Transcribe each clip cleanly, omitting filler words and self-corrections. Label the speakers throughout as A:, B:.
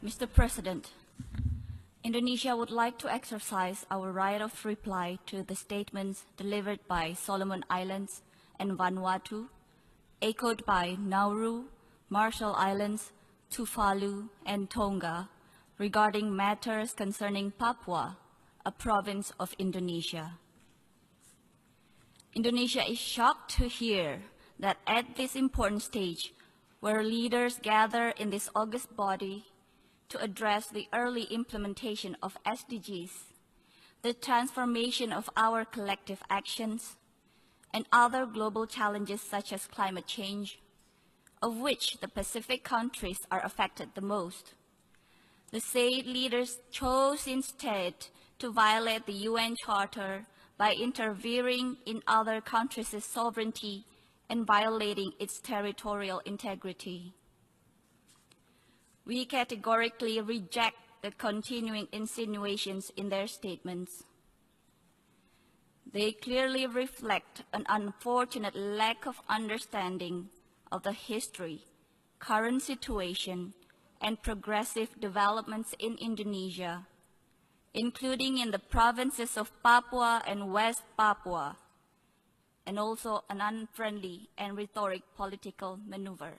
A: Mr. President, Indonesia would like to exercise our right of reply to the statements delivered by Solomon Islands and Vanuatu, echoed by Nauru, Marshall Islands, Tuvalu, and Tonga regarding matters concerning Papua, a province of Indonesia. Indonesia is shocked to hear that at this important stage, where leaders gather in this august body to address the early implementation of SDGs, the transformation of our collective actions, and other global challenges such as climate change, of which the Pacific countries are affected the most. The said leaders chose instead to violate the UN Charter by interfering in other countries' sovereignty and violating its territorial integrity. We categorically reject the continuing insinuations in their statements. They clearly reflect an unfortunate lack of understanding of the history, current situation, and progressive developments in Indonesia, including in the provinces of Papua and West Papua, and also an unfriendly and rhetoric political maneuver.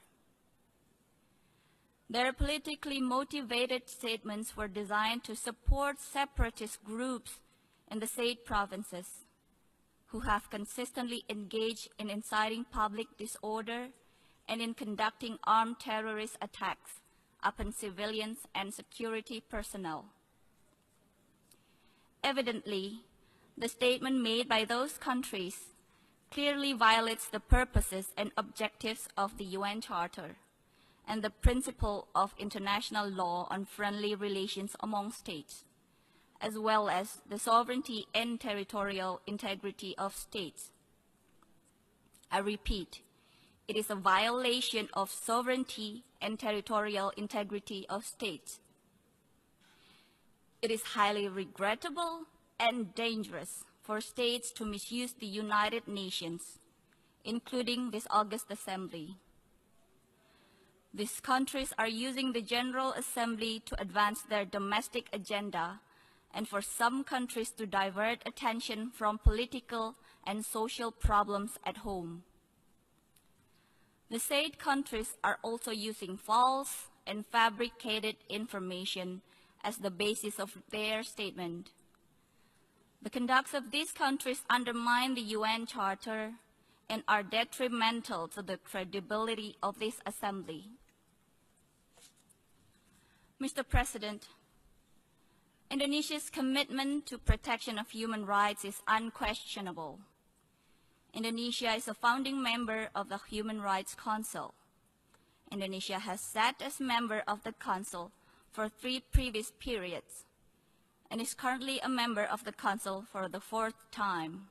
A: Their politically motivated statements were designed to support separatist groups in the said provinces, who have consistently engaged in inciting public disorder and in conducting armed terrorist attacks upon civilians and security personnel. Evidently, the statement made by those countries clearly violates the purposes and objectives of the UN Charter and the principle of international law on friendly relations among states, as well as the sovereignty and territorial integrity of states. I repeat, it is a violation of sovereignty and territorial integrity of states. It is highly regrettable and dangerous for states to misuse the United Nations, including this August Assembly. These countries are using the General Assembly to advance their domestic agenda and for some countries to divert attention from political and social problems at home. The said countries are also using false and fabricated information as the basis of their statement. The conducts of these countries undermine the UN Charter and are detrimental to the credibility of this Assembly. Mr. President, Indonesia's commitment to protection of human rights is unquestionable. Indonesia is a founding member of the Human Rights Council. Indonesia has sat as member of the Council for 3 previous periods and is currently a member of the Council for the 4th time.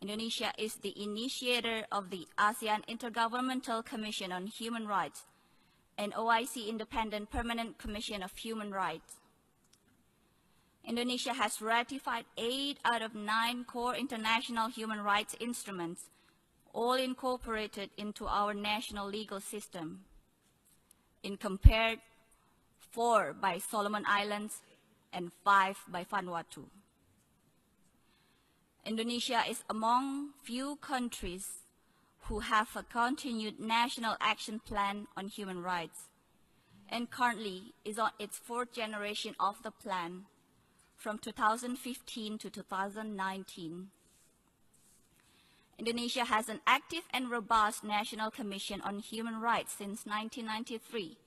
A: Indonesia is the initiator of the ASEAN Intergovernmental Commission on Human Rights and OIC Independent Permanent Commission of Human Rights. Indonesia has ratified 8 out of 9 core international human rights instruments, all incorporated into our national legal system. In compared, 4 by Solomon Islands and 5 by Vanuatu. Indonesia is among few countries who have a continued national action plan on human rights and currently is on its 4th generation of the plan from 2015 to 2019. Indonesia has an active and robust National Commission on Human Rights since 1993,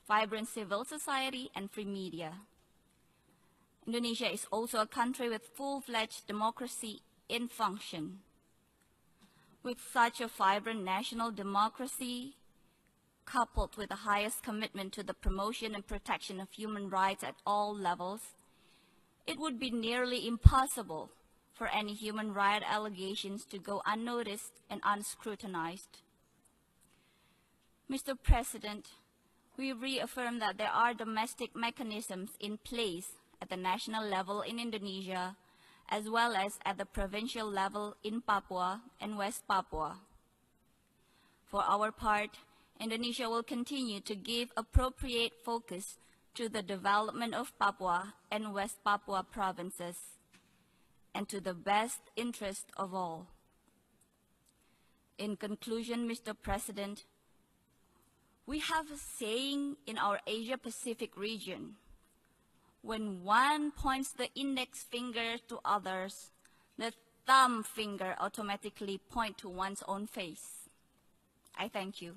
A: vibrant civil society and free media. Indonesia is also a country with full-fledged democracy in function. With such a vibrant national democracy, coupled with the highest commitment to the promotion and protection of human rights at all levels, it would be nearly impossible for any human rights allegations to go unnoticed and unscrutinized. Mr. President, we reaffirm that there are domestic mechanisms in place at the national level in Indonesia, as well as at the provincial level in Papua and West Papua. For our part, Indonesia will continue to give appropriate focus to the development of Papua and West Papua provinces, and to the best interest of all. In conclusion, Mr. President, we have a saying in our Asia-Pacific region: when one points the index finger to others, the thumb finger automatically points to one's own face. I thank you.